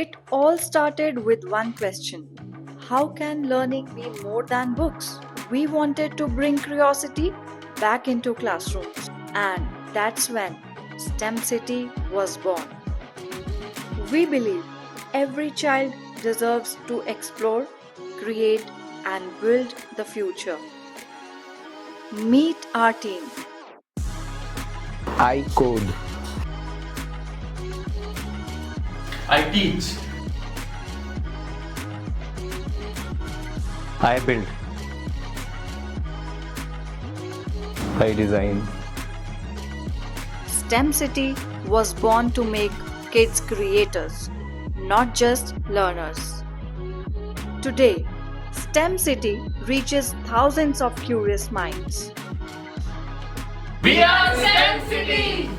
It all started with one question: how can learning be more than books? We wanted to bring curiosity back into classrooms, and that's when STEMCITY was born. We believe every child deserves to explore, create, and build the future. Meet our team. I code. I teach. I build. I design. STEMCITY was born to make kids creators, not just learners. Today, STEMCITY reaches thousands of curious minds. We are STEMCITY!